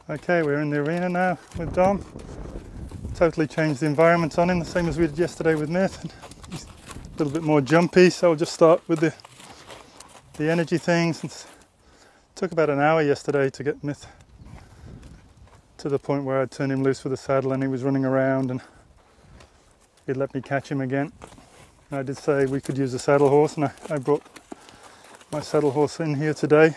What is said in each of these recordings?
Okay, we're in the arena now with Dom. Totally changed the environment on him, the same as we did yesterday with Myth. He's a little bit more jumpy, so I'll just start with the energy things. It took about an hour yesterday to get Myth to the point where I'd turn him loose with the saddle and he was running around and he'd let me catch him again. And I did say we could use a saddle horse, and I brought my saddle horse in here today.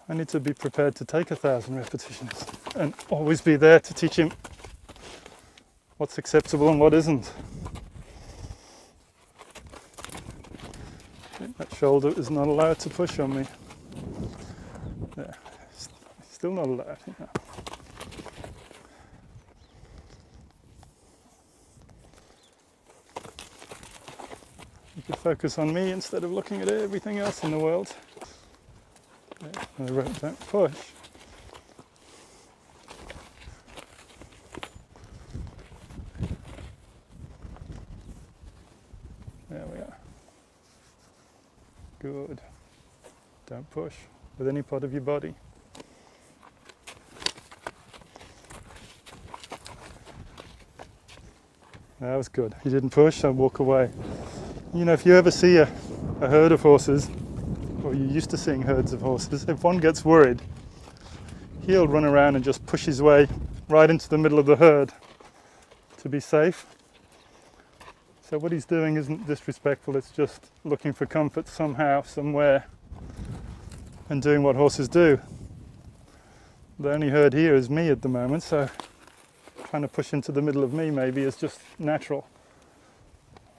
I need to be prepared to take 1,000 repetitions and always be there to teach him what's acceptable and what isn't. That shoulder is not allowed to push on me. There, still not allowed. Yeah. You can focus on me instead of looking at everything else in the world. The rope don't push. There we are. Good. Don't push with any part of your body. That was good. He didn't push, so walk away. You know, if you ever see a herd of horses, or you're used to seeing herds of horses, if one gets worried, he'll run around and just push his way right into the middle of the herd to be safe. So what he's doing isn't disrespectful, it's just looking for comfort somehow, somewhere, and doing what horses do. The only herd here is me at the moment, so trying to push into the middle of me maybe is just natural.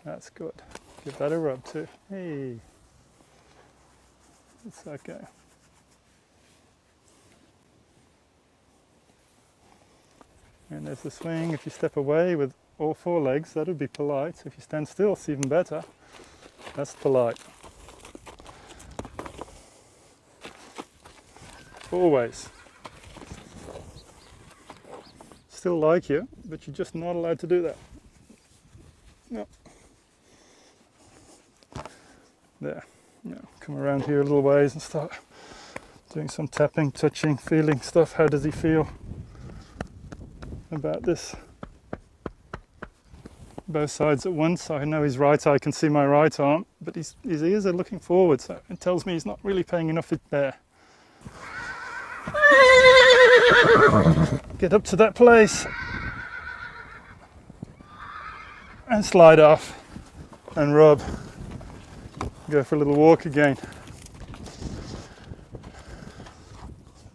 That's good. Give that a rub too. Hey. It's okay. And there's the swing. If you step away with all four legs, that would be polite. If you stand still, it's even better. That's polite. Always. Still like you, but you're just not allowed to do that. No. There. Now, come around here a little ways and start doing some tapping, touching, feeling stuff. How does he feel about this? Both sides at once. I know his right eye can see my right arm, but his ears are looking forward, so it tells me he's not really paying enough there. Get up to that place and slide off and rub. Go for a little walk again.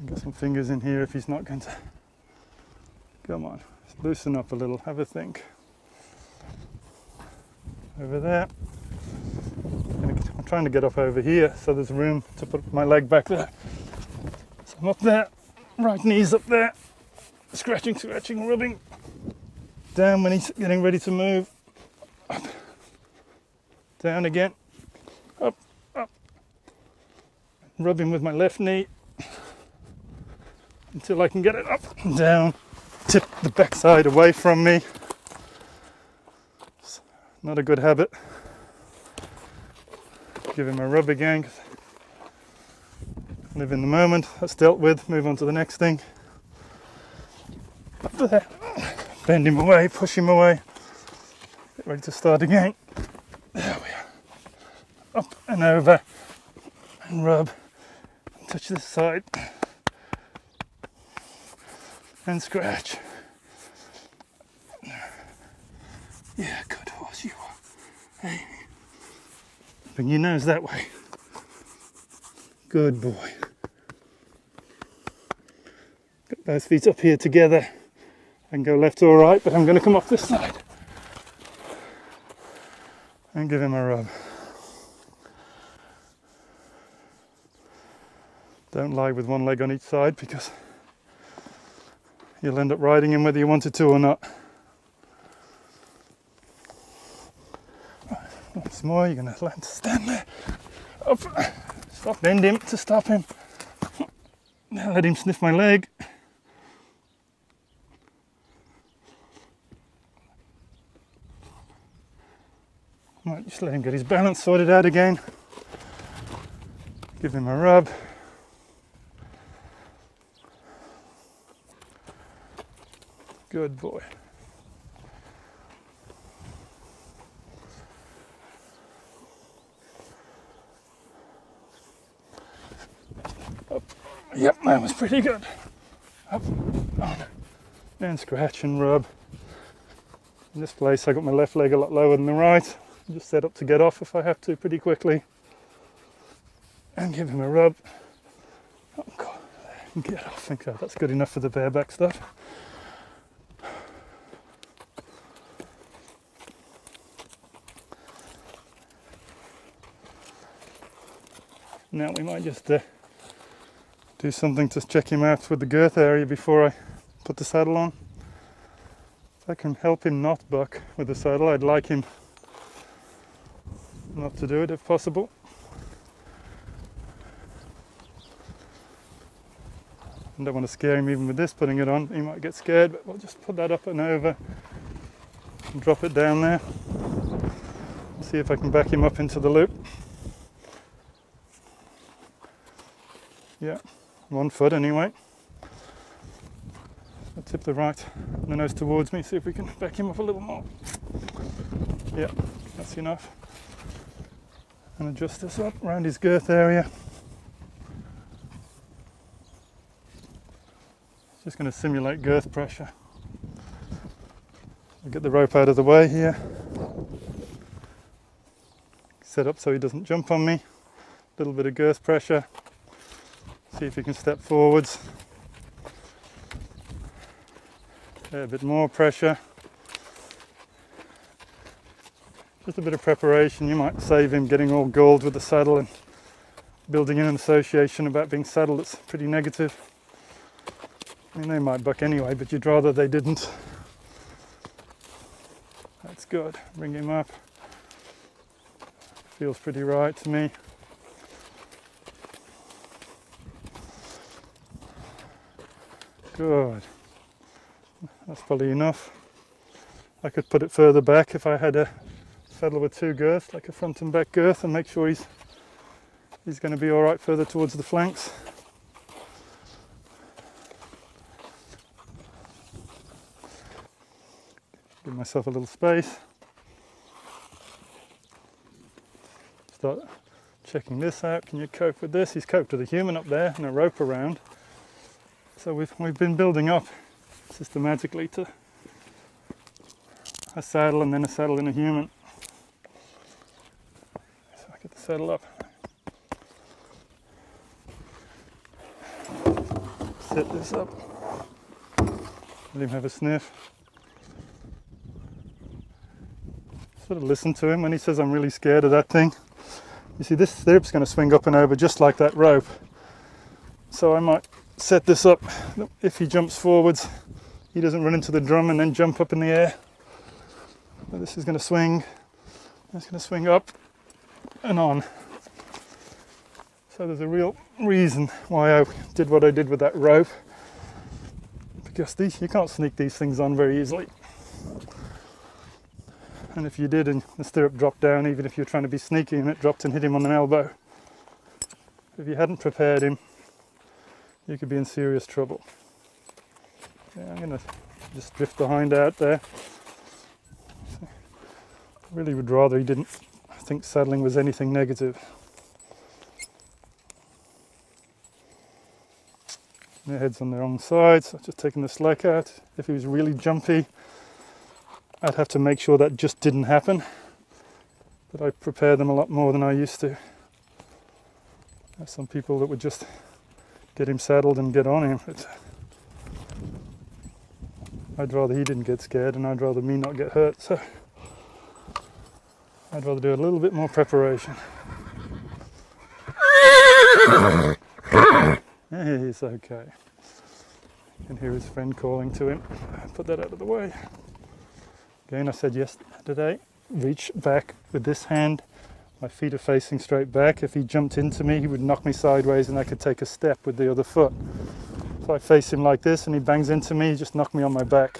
Get some fingers in here if he's not going to. Come on, loosen up a little, have a think. Over there. I'm trying to get up over here so there's room to put my leg back there. So I'm up there, right knee's up there, scratching, scratching, rubbing. Down when he's getting ready to move. Up. Down again. Up, up. Rubbing with my left knee until I can get it up and down. Tip the backside away from me. It's not a good habit. Give him a rub again. Live in the moment. That's dealt with. Move on to the next thing. Up there. Bend him away, push him away. Get ready to start again. There we are. Up and over and rub and touch this side and scratch. Yeah, good horse you are. Hey, bring your nose that way. Good boy. Got both feet up here together. I can go left or right, but I'm going to come off this side and give him a rub. Don't lie with one leg on each side because you'll end up riding him whether you wanted to or not. Once more, you're going to learn to stand there. Up. Stop, bend him to stop him. Now let him sniff my leg. Right, just let him get his balance sorted out again. Give him a rub. Good boy. Up. Yep, that was pretty good. Up, on, and scratch and rub. In this place I got my left leg a lot lower than the right. Just set up to get off if I have to pretty quickly. And give him a rub. Oh God, get off. Okay, that's good enough for the bareback stuff. Now we might just do something to check him out with the girth area before I put the saddle on. If I can help him not buck with the saddle, I'd like him not to do it if possible. I don't want to scare him even with this, putting it on. He might get scared, but we'll just put that up and over and drop it down there. See if I can back him up into the loop. Yeah, 1 foot anyway. I'll tip the nose towards me, see if we can back him up a little more. Yeah, that's enough. And adjust this up around his girth area. Just going to simulate girth pressure. I'll get the rope out of the way here. Set up so he doesn't jump on me. A little bit of girth pressure. See if he can step forwards. A bit more pressure. Just a bit of preparation. You might save him getting all gold with the saddle and building in an association about being saddled that's pretty negative. I mean, they might buck anyway, but you'd rather they didn't. That's good. Bring him up. Feels pretty right to me. Good. That's probably enough. I could put it further back if I had a saddle with 2 girths, like a front and back girth, and make sure he's going to be all right further towards the flanks. Give myself a little space. Start checking this out. Can you cope with this? He's coped with a human up there and a rope around. So we've been building up systematically to a saddle and then a saddle and a human. So I get the saddle up. Set this up. Let him have a sniff. Sort of listen to him when he says I'm really scared of that thing. You see, this stirrup's going to swing up and over just like that rope. So I might set this up. If he jumps forwards, he doesn't run into the drum and then jump up in the air. But this is going to swing. It's going to swing up and on. So there's a real reason why I did what I did with that rope, because you can't sneak these things on very easily. And if you did and the stirrup dropped down, even if you're trying to be sneaky and it dropped and hit him on an elbow, if you hadn't prepared him, you could be in serious trouble. Yeah, I'm going to just drift the hind out there. I really would rather he didn't think saddling was anything negative. Their head's on the wrong side, so I've just taken the slack out. If he was really jumpy, I'd have to make sure that just didn't happen. But I prepare them a lot more than I used to. There's some people that would just get him saddled and get on him. But I'd rather he didn't get scared, and I'd rather me not get hurt. So I'd rather do a little bit more preparation. He's okay. You can hear his friend calling to him. Put that out of the way. Again, I said yesterday, reach back with this hand. My feet are facing straight back. If he jumped into me, he would knock me sideways and I could take a step with the other foot. If I face him like this and he bangs into me, he just knocked me on my back.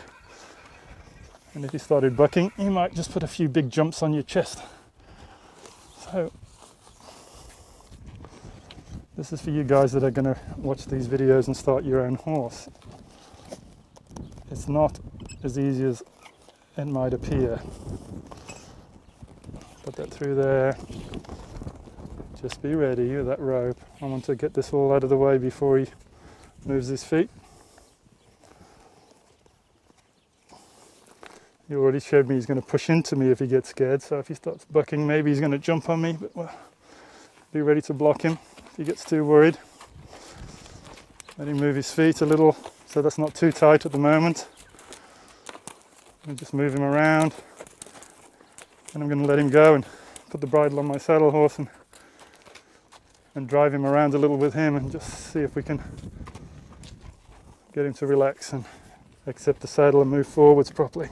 And if he started bucking, he might just put a few big jumps on your chest. So this is for you guys that are going to watch these videos and start your own horse. It's not as easy as it might appear. Put that through there. Just be ready with that rope. I want to get this all out of the way before he moves his feet. He already showed me he's going to push into me if he gets scared, so if he starts bucking, maybe he's going to jump on me, but well, be ready to block him if he gets too worried. Let him move his feet a little, so that's not too tight at the moment. And just move him around. And I'm going to let him go and put the bridle on my saddle horse and drive him around a little with him and just see if we can get him to relax and accept the saddle and move forwards properly.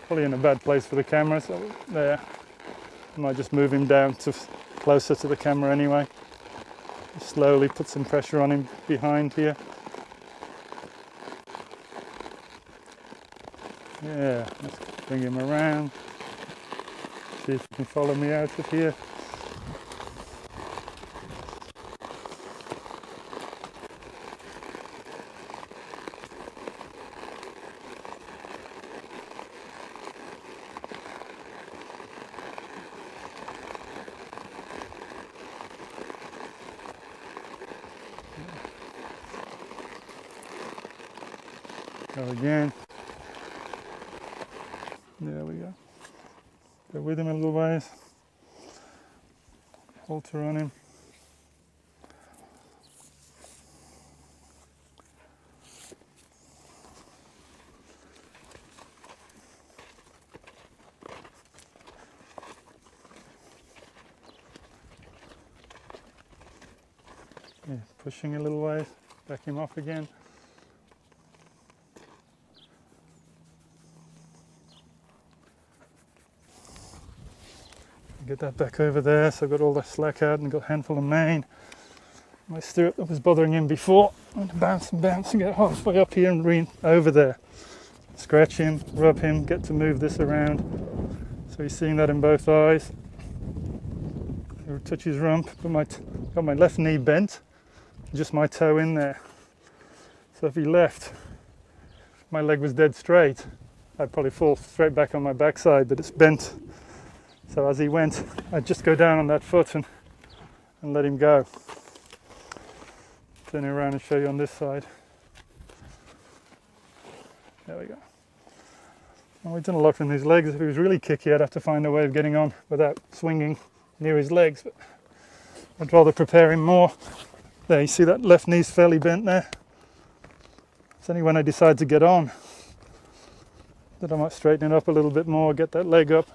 Probably in a bad place for the camera, so there. I might just move him down to closer to the camera anyway. Just slowly put some pressure on him behind here. Yeah, let's bring him around. See if he can follow me out of here. Go again. There we go. Go with him a little ways. Halter on him. Yeah, pushing a little ways. Back him off again. Get that back over there, so I've got all the slack out and got a handful of mane. My stirrup that was bothering him before. I'm going to bounce and bounce and get halfway up here and rein over there. Scratch him, rub him, get to move this around. So he's seeing that in both eyes. Touch his rump, got my left knee bent, just my toe in there. So if he left, my leg was dead straight, I'd probably fall straight back on my backside, but it's bent. So as he went, I'd just go down on that foot and let him go. Turn it around and show you on this side. There we go. Well, we didn't lock in his legs. If he was really kicky, I'd have to find a way of getting on without swinging near his legs. But I'd rather prepare him more. There, you see that left knee's fairly bent there. It's only when I decide to get on that I might straighten it up a little bit more, get that leg up.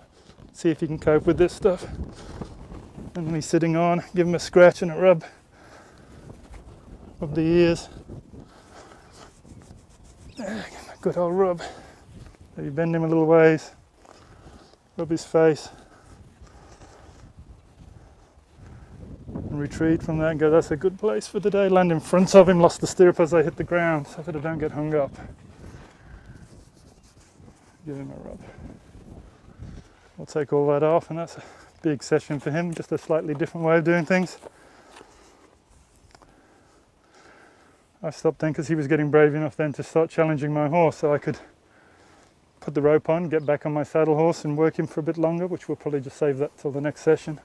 See if he can cope with this stuff. And when he's sitting on, give him a scratch and a rub of the ears. There, give him a good old rub. Maybe bend him a little ways. Rub his face. And retreat from that and go, that's a good place for the day. Land in front of him, lost the stirrup as I hit the ground so that I don't get hung up. Give him a rub. We'll take all that off, and that's a big session for him, just a slightly different way of doing things. I stopped then because he was getting brave enough then to start challenging my horse, so I could put the rope on, get back on my saddle horse and work him for a bit longer, which we'll probably just save that till the next session.